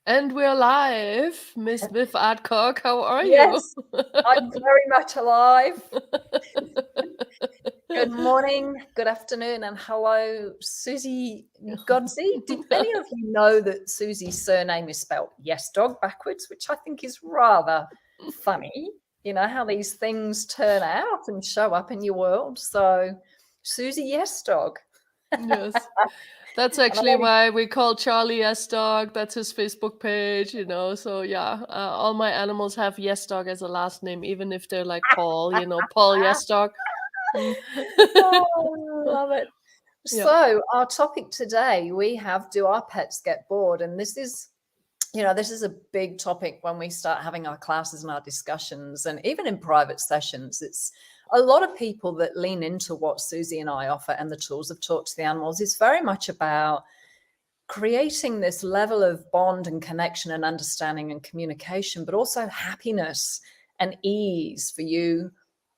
And we're live. Miss Viv Adcock, how are you? Yes, I'm very much alive. Good morning, good afternoon, and hello, Susie Godsey. Did any of you know that Susie's surname is spelled Yes Dog backwards, which I think is rather funny? You know how these things turn out and show up in your world. So, Susie Yes Dog. Yes. That's And I actually only why we call Charlie Yes Dog. That's his Facebook page, So yeah, all my animals have Yes Dog as a last name, even if they're like Paul, Paul Yes Dog. Mm. oh, love it. Yeah. So, our topic today we have, do our pets get bored? And this is a big topic when we start having our classes and our discussions, and even in private sessions. It's a lot of people that lean into what Susie and I offer and the tools of Talk to the Animals is very much about creating this level of bond and connection and understanding and communication, but also happiness and ease for you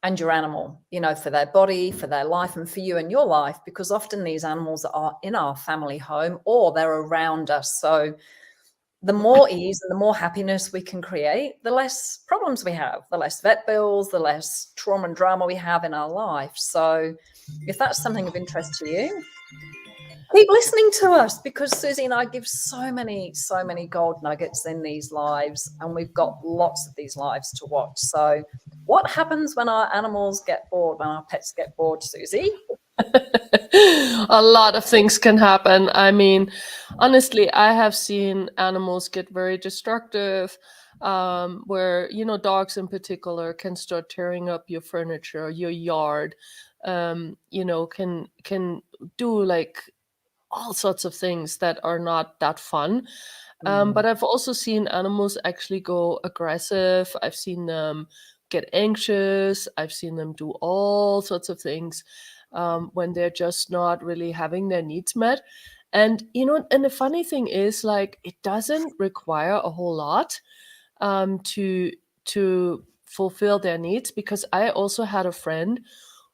and your animal, for their body, for their life, and for you and your life, because often these animals are in our family home or they're around us. So the more ease and the more happiness we can create, the less problems we have, the less vet bills, the less trauma and drama we have in our life. So if that's something of interest to you, keep listening to us, because Susie and I give so many gold nuggets in these lives, and we've got lots of these lives to watch. So what happens when our animals get bored, when our pets get bored, Susie? A lot of things can happen. I mean, honestly, I have seen animals get very destructive, where, dogs in particular can start tearing up your furniture, your yard, can do like all sorts of things that are not that fun. But I've also seen animals actually go aggressive. I've seen them get anxious. I've seen them do all sorts of things when they're just not really having their needs met. And the funny thing is, like, it doesn't require a whole lot to fulfill their needs, because I also had a friend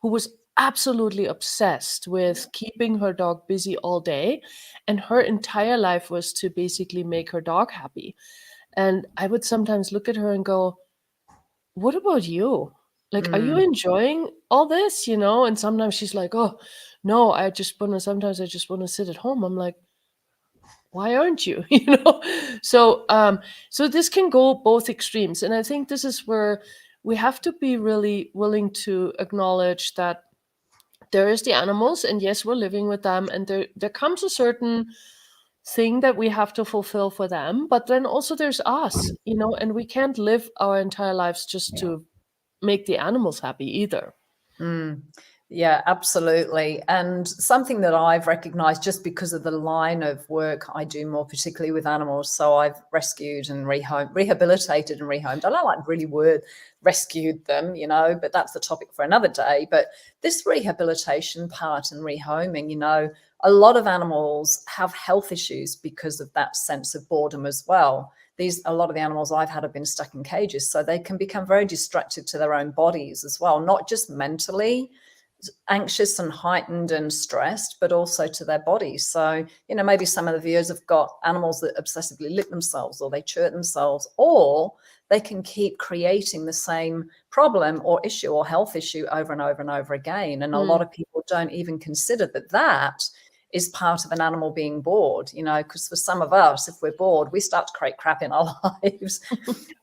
who was absolutely obsessed with keeping her dog busy all day, and her entire life was to basically make her dog happy. And I would sometimes look at her and go, what about you? Like, are you Mm. enjoying all this, And sometimes she's like, oh no, sometimes I just want to sit at home. I'm like, why aren't you? So this can go both extremes, and I think this is where we have to be really willing to acknowledge that there is the animals, and yes, we're living with them, and there comes a certain thing that we have to fulfill for them, but then also there's us, and we can't live our entire lives just to make the animals happy either. Mm. Yeah, absolutely. And something that I've recognized, just because of the line of work I do more particularly with animals. So I've rescued and rehabilitated and rehomed. I don't like really word rescued them, but that's the topic for another day. But this rehabilitation part and rehoming, a lot of animals have health issues because of that sense of boredom as well. A lot of the animals I've had have been stuck in cages, so they can become very destructive to their own bodies as well, not just mentally anxious and heightened and stressed, but also to their bodies. So, maybe some of the viewers have got animals that obsessively lick themselves, or they chirp themselves, or they can keep creating the same problem or issue or health issue over and over and over again. And a lot of people don't even consider that is part of an animal being bored, because for some of us, if we're bored, we start to create crap in our lives,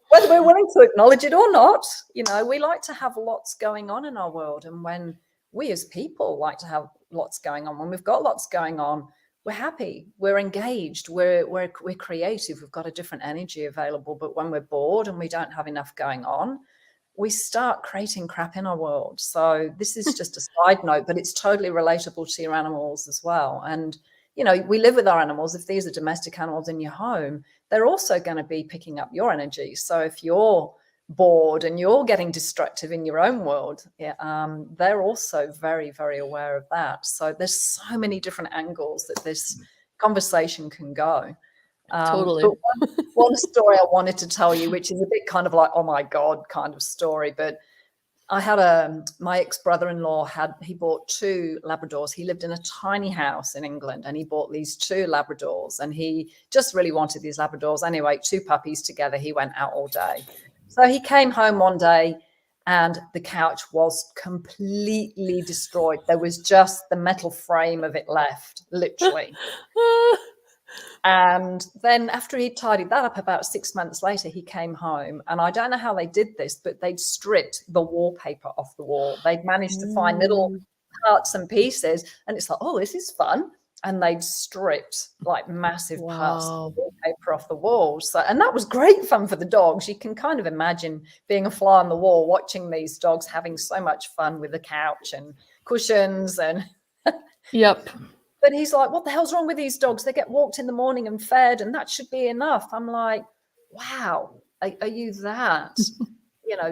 whether we're willing to acknowledge it or not. We like to have lots going on in our world. And when we as people like to have lots going on, when we've got lots going on, we're happy, we're engaged, we're creative, we've got a different energy available. But when we're bored and we don't have enough going on, we start creating crap in our world. So this is just a side note, but it's totally relatable to your animals as well. And, we live with our animals. If these are domestic animals in your home, they're also going to be picking up your energy. So if you're bored and you're getting destructive in your own world, they're also very, very aware of that. So there's so many different angles that this conversation can go. Totally. But one story I wanted to tell you, which is a bit kind of like, oh my God kind of story, but I had my ex-brother-in-law he bought 2 Labradors. He lived in a tiny house in England, and he bought these 2 Labradors, and he just really wanted these Labradors. Anyway, 2 puppies together. He went out all day. So he came home one day and the couch was completely destroyed. There was just the metal frame of it left, literally. And then after he tidied that up, about 6 months later, he came home, and I don't know how they did this, but they'd stripped the wallpaper off the wall. They'd managed to find little parts and pieces, and it's like, oh, this is fun. And they'd stripped like massive parts of the wallpaper off the walls. So, and that was great fun for the dogs. You can kind of imagine being a fly on the wall, watching these dogs having so much fun with the couch and cushions and Yep. But he's like, what the hell's wrong with these dogs? They get walked in the morning and fed, and that should be enough. I'm like, wow, are you that,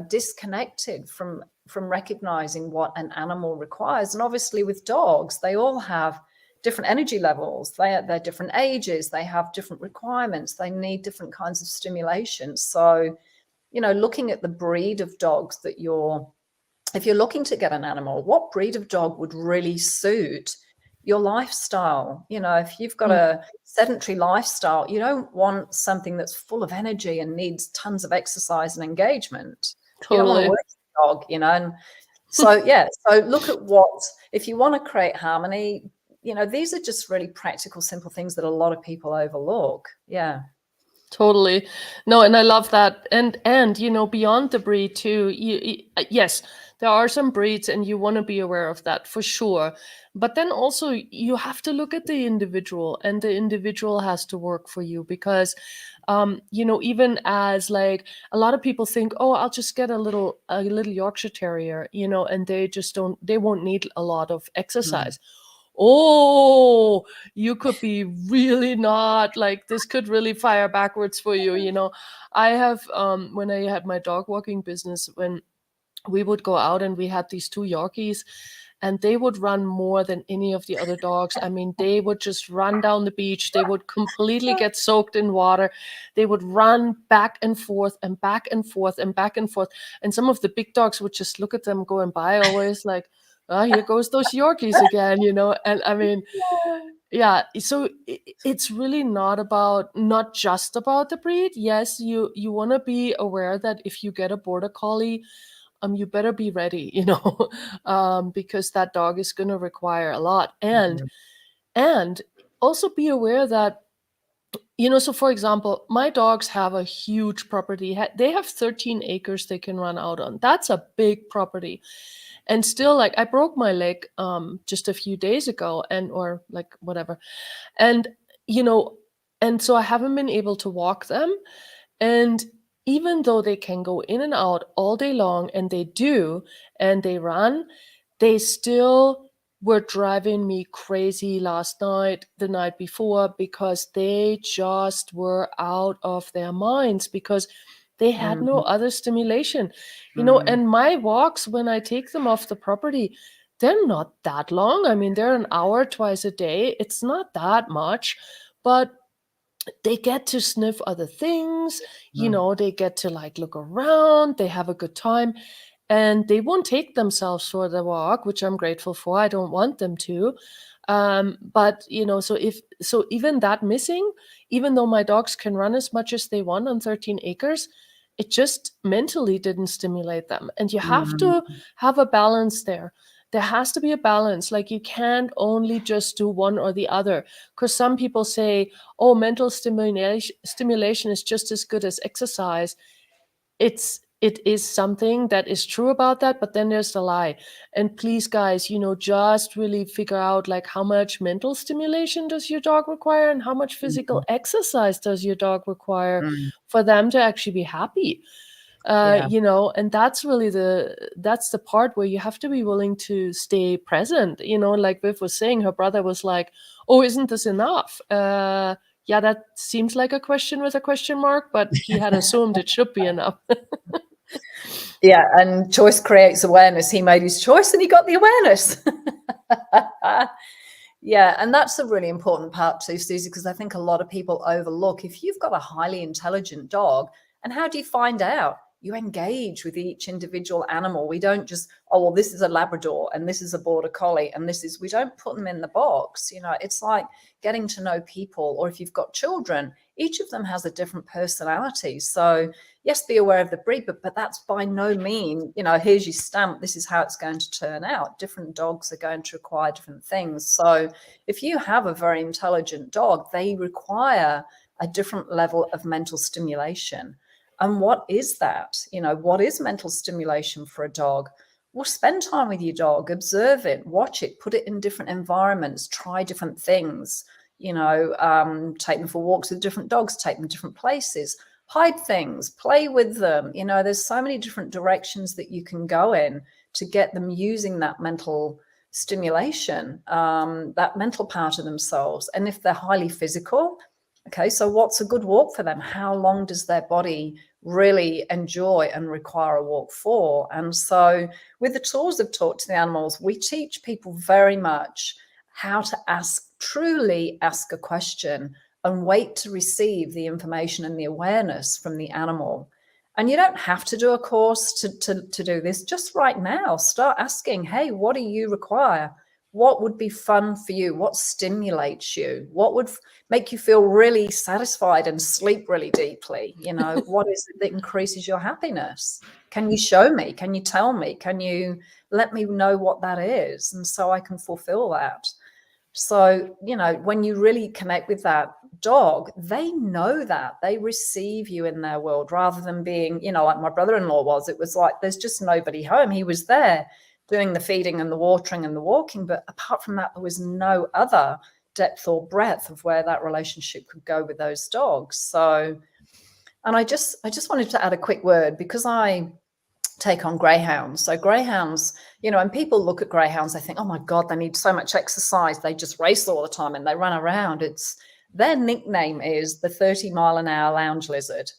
disconnected from recognizing what an animal requires? And obviously with dogs, they all have different energy levels. They're different ages. They have different requirements. They need different kinds of stimulation. So, looking at the breed of dogs if you're looking to get an animal, what breed of dog would really suit your lifestyle? If you've got a sedentary lifestyle, you don't want something that's full of energy and needs tons of exercise and engagement. Totally. You don't want to work with a dog, and so so look at if you want to create harmony, these are just really practical, simple things that a lot of people overlook. Totally. No, and I love that. And beyond the breed too, yes, there are some breeds and you want to be aware of that for sure. But then also you have to look at the individual, and the individual has to work for you, because even as like a lot of people think, oh, I'll just get a little Yorkshire Terrier, and they won't need a lot of exercise. Oh, you could be really not like, this could really fire backwards for you. I have when I had my dog walking business, when we would go out and we had these 2 Yorkies, and they would run more than any of the other dogs. I mean, they would just run down the beach. They would completely get soaked in water. They would run back and forth and back and forth and back and forth. And some of the big dogs would just look at them going by, always like, oh, here goes those Yorkies again, And I mean, yeah. So it's really not just about the breed. Yes, you want to be aware that if you get a Border Collie, you better be ready, because that dog is going to require a lot. And also be aware that, so for example, my dogs have a huge property. They have 13 acres they can run out on. That's a big property. And still, like, I broke my leg just a few days ago, or like whatever. And, and so I haven't been able to walk them. And even though they can go in and out all day long, and they do, and they run, they still were driving me crazy last night, the night before, because they just were out of their minds, because they had no other stimulation, and my walks, when I take them off the property, they're not that long. I mean, they're an hour twice a day. It's not that much, but they get to sniff other things, they get to like look around, they have a good time, and they won't take themselves for the walk, which I'm grateful for. I don't want them to. But so even that missing, even though my dogs can run as much as they want on 13 acres, it just mentally didn't stimulate them. And you have to have a balance there. There has to be a balance. Like, you can't only just do one or the other, because some people say, oh, mental stimulation is just as good as exercise. It is something that is true about that, but then there's the lie. And please, guys, just really figure out, like, how much mental stimulation does your dog require, and how much physical exercise does your dog require for them to actually be happy. And that's really that's the part where you have to be willing to stay present. Like Viv was saying, her brother was like, oh, isn't this enough? Yeah, that seems like a question with a question mark, but he had assumed it should be enough. Yeah, and choice creates awareness. He made his choice and he got the awareness. Yeah, and that's a really important part too, Susie, because I think a lot of people overlook, if you've got a highly intelligent dog, and how do you find out? you engage with each individual animal. We don't just, oh, well, this is a Labrador and this is a Border Collie and we don't put them in the box. You know, it's like getting to know people, or if you've got children, each of them has a different personality. So yes, be aware of the breed, but that's by no means, you know, here's your stamp, this is how it's going to turn out. Different dogs are going to require different things. So if you have a very intelligent dog, they require a different level of mental stimulation. And what is that? You know, what is mental stimulation for a dog? Well, spend time with your dog, observe it, watch it, put it in different environments, try different things, you know, take them for walks with different dogs, take them to different places, hide things, play with them. You know, there's so many different directions that you can go in to get them using that mental stimulation, that mental part of themselves. And if they're highly physical, okay, so what's a good walk for them? How long does their body really enjoy and require a walk for? And so with the tools of Talk to the Animals, we teach people very much how to truly ask a question and wait to receive the information and the awareness from the animal. And you don't have to do a course to do this. Just right now, start asking, hey, what do you require? What would be fun for you? What stimulates you? What would make you feel really satisfied and sleep really deeply? You know, what is it that increases your happiness? Can you show me? Can you tell me? Can you let me know what that is? And so I can fulfill that. So, you know, when you really connect with that dog, they know that they receive you in their world, rather than being, you know, like my brother-in-law was. It was like, there's just nobody home. He was there doing the feeding and the watering and the walking, but apart from that, there was no other depth or breadth of where that relationship could go with those dogs. So, and I just wanted to add a quick word, because I take on greyhounds. So greyhounds, you know, and people look at greyhounds, they think, oh my God, they need so much exercise. They just race all the time and they run around. Their nickname is the 30-mile-an-hour lounge lizard,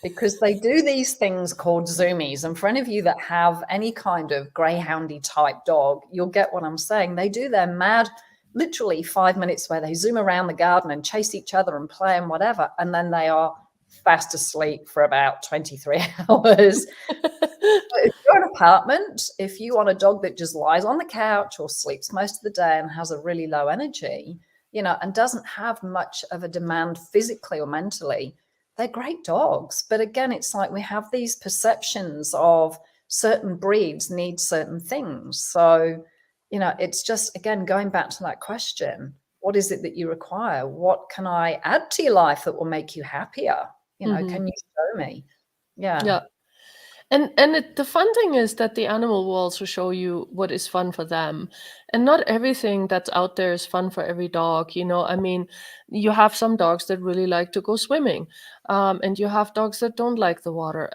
because they do these things called zoomies. And for any of you that have any kind of greyhoundy type dog, you'll get what I'm saying. They do their mad, literally 5 minutes where they zoom around the garden and chase each other and play and whatever. And then they are fast asleep for about 23 hours. If you're an apartment, if you want a dog that just lies on the couch or sleeps most of the day and has a really low energy, you know, and doesn't have much of a demand physically or mentally, they're great dogs. But again, it's like we have these perceptions of certain breeds need certain things. So, you know, it's just, again, going back to that question, what is it that you require? What can I add to your life that will make you happier? You know, can you show me? Yeah. And the fun thing is that the animal will also show you what is fun for them. And not everything that's out there is fun for every dog. You know, I mean, you have some dogs that really like to go swimming. And you have dogs that don't like the water.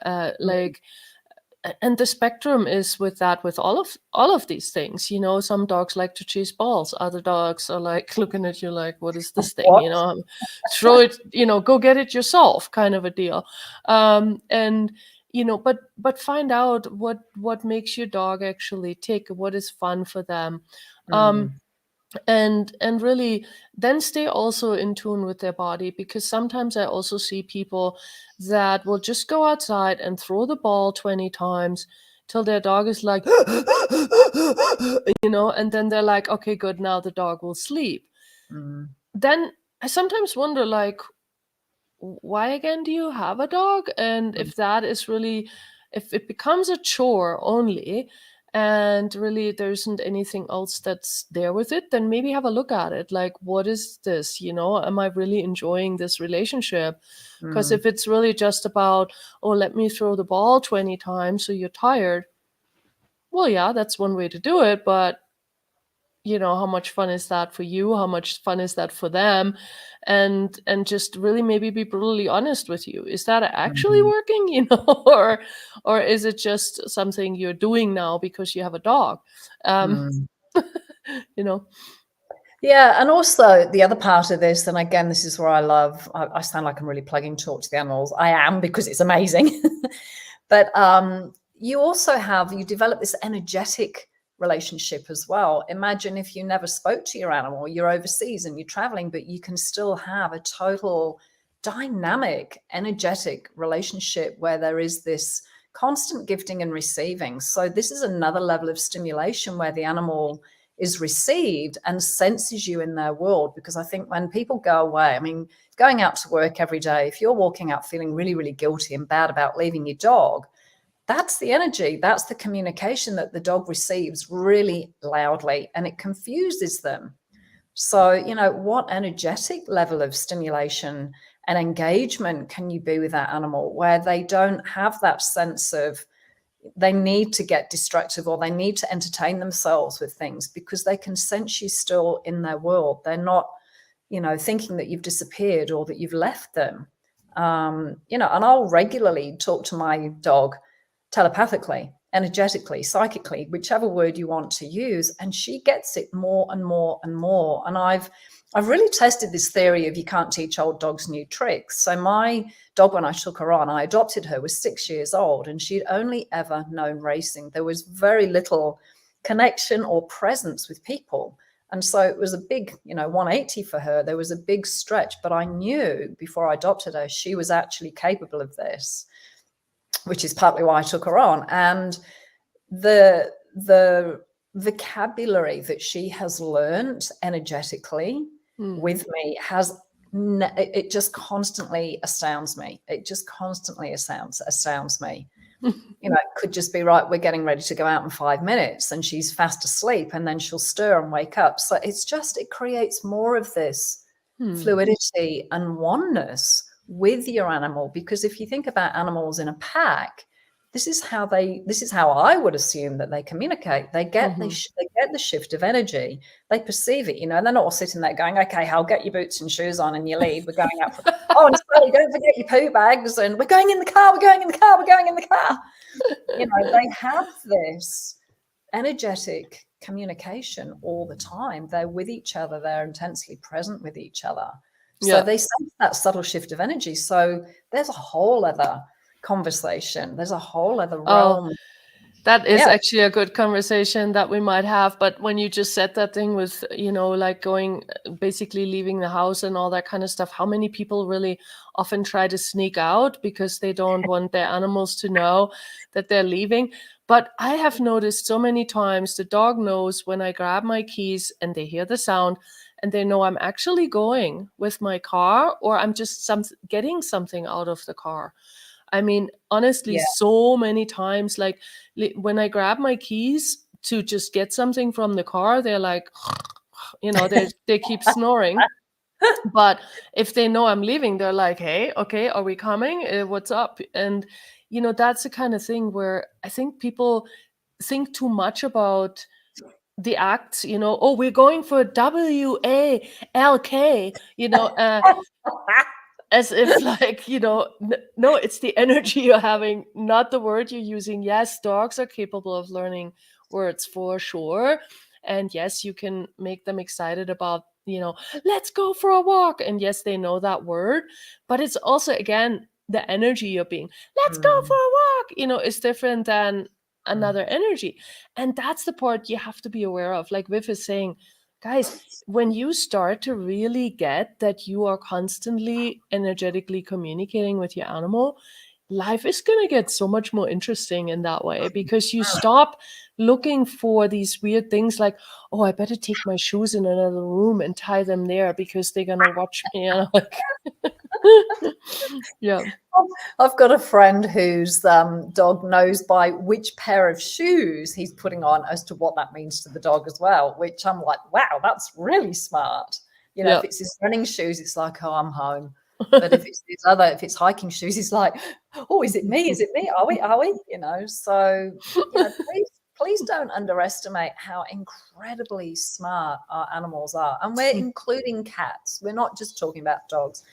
And the spectrum is with all of these things. You know, some dogs like to chase balls. Other dogs are like looking at you like, what is this thing? What? You know, throw it, you know, go get it yourself, kind of a deal. And you know, but find out what makes your dog actually tick, what is fun for them. And really then stay also in tune with their body, because sometimes I also see people that will just go outside and throw the ball 20 times till their dog is like you know, and then they're like, okay, good, now the dog will sleep. Then I sometimes wonder, like, why again do you have a dog? And if that is really, if it becomes a chore only, and really there isn't anything else that's there with it, then maybe have a look at it. Like, what is this? You know, am I really enjoying this relationship? Because if it's really just about, oh, let me throw the ball 20 times so you're tired, well, yeah, that's one way to do it. But you know, how much fun is that for you? How much fun is that for them? And just really maybe be brutally honest with you. Is that actually working? You know, or is it just something you're doing now because you have a dog? You know. Yeah, and also the other part of this, and again, this is where I sound like I'm really plugging Talk to the Animals. I am, because it's amazing. But you develop this energetic relationship as well. Imagine if you never spoke to your animal, you're overseas and you're traveling, but you can still have a total dynamic, energetic relationship where there is this constant gifting and receiving. So this is another level of stimulation where the animal is received and senses you in their world. Because I think when people go away, I mean, going out to work every day, if you're walking out feeling really, really guilty and bad about leaving your dog, that's the energy, that's the communication that the dog receives really loudly, and it confuses them. So, you know, what energetic level of stimulation and engagement can you be with that animal where they don't have that sense of they need to get distracted or they need to entertain themselves with things, because they can sense you still in their world. They're not, you know, thinking that you've disappeared or that you've left them. You know, and I'll regularly talk to my dog telepathically, energetically, psychically, whichever word you want to use, and she gets it more and more and more. And I've really tested this theory of you can't teach old dogs new tricks. So my dog, when I took her on, I adopted her, was 6 years old, and she'd only ever known racing. There was very little connection or presence with people. And so it was a big, you know, 180 for her. There was a big stretch, but I knew before I adopted her, she was actually capable of this, which is partly why I took her on. And the vocabulary that she has learned energetically with me it just constantly astounds me. It just constantly astounds me. You know, it could just be, right, we're getting ready to go out in 5 minutes and she's fast asleep, and then she'll stir and wake up. So it's just, it creates more of this fluidity and oneness with your animal. Because if you think about animals in a pack, this is how I would assume that they communicate. They get they get the shift of energy. They perceive it, you know, and they're not all sitting there going, okay, Hal, get your boots and shoes on and you leave. We're going out. Oh, and Sally, don't forget your poo bags. And we're going in the car. We're going in the car. We're going in the car. You know, they have this energetic communication all the time. They're with each other. They're intensely present with each other. So they sense that subtle shift of energy. So there's a whole other conversation. There's a whole other realm. That is actually a good conversation that we might have. But when you just said that thing with, you know, like going, basically leaving the house and all that kind of stuff, how many people really often try to sneak out because they don't want their animals to know that they're leaving? But I have noticed so many times the dog knows when I grab my keys and they hear the sound and they know I'm actually going with my car, or I'm just getting something out of the car. I mean, honestly, so many times, like when I grab my keys to just get something from the car, they're like, you know, they keep snoring. But if they know I'm leaving, they're like, hey, okay, are we coming? What's up? And, you know, that's the kind of thing where I think people think too much about the acts, you know, oh, we're going for WALK, you know, as if like, you know, no, it's the energy you're having, not the word you're using. Yes, dogs are capable of learning words for sure. And yes, you can make them excited about, you know, let's go for a walk. And yes, they know that word, but it's also, again, the energy you're being, let's go for a walk, you know, is different than another energy. And that's the part you have to be aware of. Like Viv is saying, guys, when you start to really get that you are constantly energetically communicating with your animal, life is going to get so much more interesting in that way, because you stop looking for these weird things like, oh, I better take my shoes in another room and tie them there because they're going to watch me. You know, like yeah. I've got a friend whose dog knows by which pair of shoes he's putting on as to what that means to the dog as well, which I'm like, wow, that's really smart. You know, if it's his running shoes, it's like, oh, I'm home. But if it's hiking shoes, he's like, oh, is it me? Is it me? Are we? You know, so, you know, please don't underestimate how incredibly smart our animals are. And we're including cats. We're not just talking about dogs.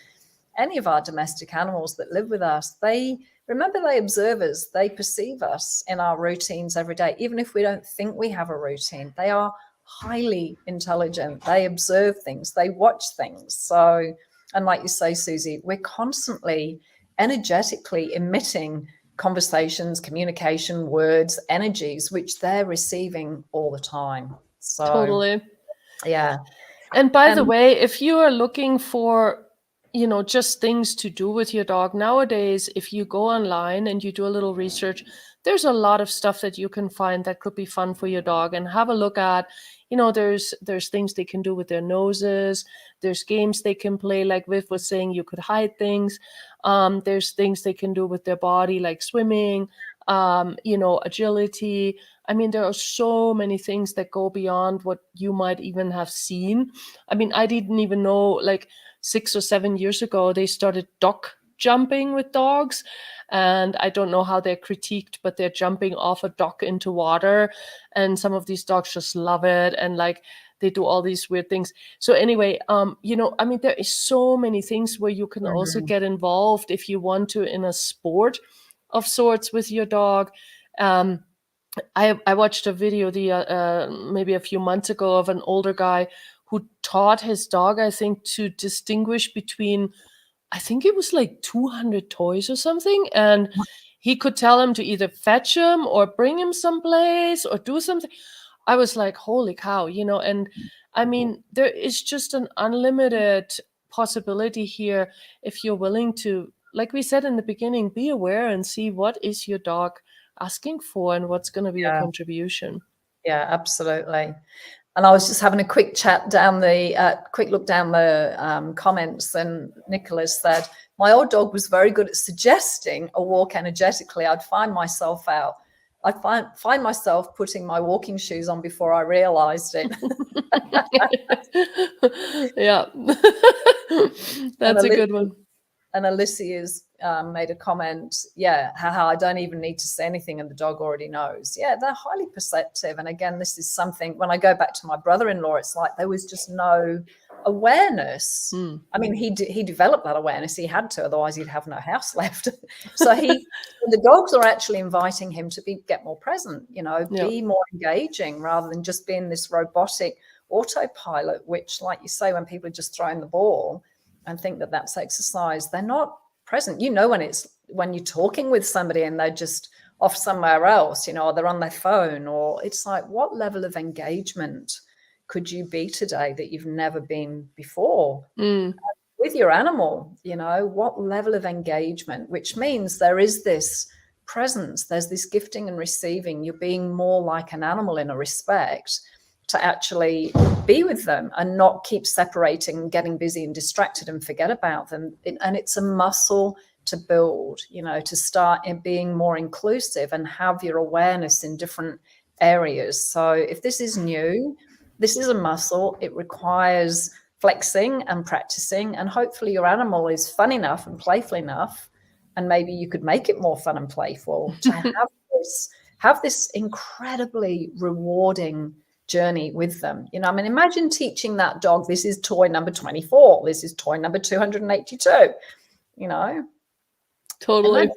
Any of our domestic animals that live with us, they observe us, they perceive us in our routines every day. Even if we don't think we have a routine, they are highly intelligent. They observe things, they watch things. So, and like you say, Susie, we're constantly energetically emitting conversations, communication, words, energies, which they're receiving all the time. So totally. Yeah. And by the way, if you are looking for just things to do with your dog. Nowadays, if you go online and you do a little research, there's a lot of stuff that you can find that could be fun for your dog and have a look at. There's things they can do with their noses. There's games they can play, like Viv was saying, you could hide things. There's things they can do with their body, like swimming, agility. I mean, there are so many things that go beyond what you might even have seen. I mean, I didn't even know, like 6 or 7 years ago, they started dock jumping with dogs. And I don't know how they're critiqued, but they're jumping off a dock into water. And some of these dogs just love it. And like, they do all these weird things. So anyway, I mean, there is so many things where you can also get involved if you want to in a sport of sorts with your dog. I watched a video maybe a few months ago of an older guy who taught his dog, I think, to distinguish between, I think it was like 200 toys or something. And he could tell him to either fetch him or bring him someplace or do something. I was like, holy cow, and I mean, there is just an unlimited possibility here if you're willing to, like we said in the beginning, be aware and see what is your dog asking for and what's going to be a contribution. Yeah, absolutely. And I was just having a quick look down the comments, and Nicholas said, my old dog was very good at suggesting a walk energetically. I'd find myself putting my walking shoes on before I realized it. Yeah, that's a good one. And Alicia's made a comment, haha, I don't even need to say anything and the dog already knows. Yeah, they're highly perceptive. And again, this is something, when I go back to my brother-in-law, it's like there was just no awareness. I mean, he developed that awareness. He had to, otherwise he'd have no house left. So the dogs are actually inviting him to get more present, be more engaging rather than just being this robotic autopilot, which, like you say, when people are just throwing the ball and think that that's exercise, they're not present. When you're talking with somebody and they're just off somewhere else, or they're on their phone, or it's like, what level of engagement could you be today that you've never been before with your animal? What level of engagement, which means there is this presence, there's this gifting and receiving. You're being more like an animal in a respect, to actually be with them and not keep separating, getting busy and distracted and forget about them. And it's a muscle to build, to start in being more inclusive and have your awareness in different areas. So if this is new, this is a muscle. It requires flexing and practicing, and hopefully your animal is fun enough and playful enough, and maybe you could make it more fun and playful to have this incredibly rewarding journey with them. I mean, imagine teaching that dog, this is toy number 24, this is toy number 282, Totally.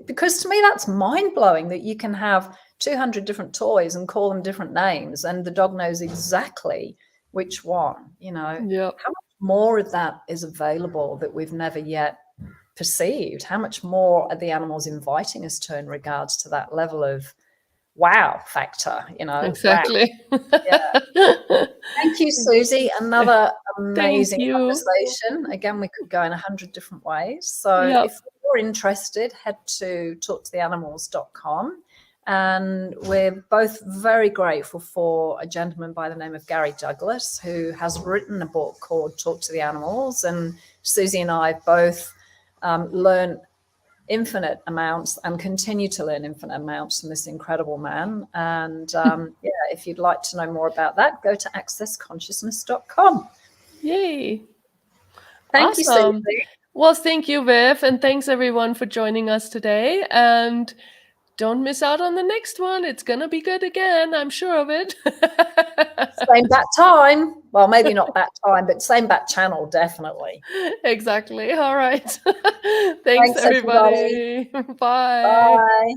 Because to me, that's mind-blowing that you can have 200 different toys and call them different names, and the dog knows exactly which one. How much more of that is available that we've never yet perceived? How much more are the animals inviting us to in regards to that level of wow factor? Exactly. Wow. Yeah. Thank you, Susie. Another amazing conversation. Again, we could go in 100 different ways. So if you're interested, head to talktotheanimals.com. And we're both very grateful for a gentleman by the name of Gary Douglas, who has written a book called Talk to the Animals. And Susie and I both learned infinite amounts and continue to learn infinite amounts from this incredible man. And if you'd like to know more about that, go to accessconsciousness.com. Yay. Thank you, Susie. Well, thank you, Viv, and thanks everyone for joining us today. And don't miss out on the next one. It's going to be good again. I'm sure of it. Same bat time. Well, maybe not bat time, but same bat channel, definitely. Exactly. All right. Thanks everybody. Bye. Bye.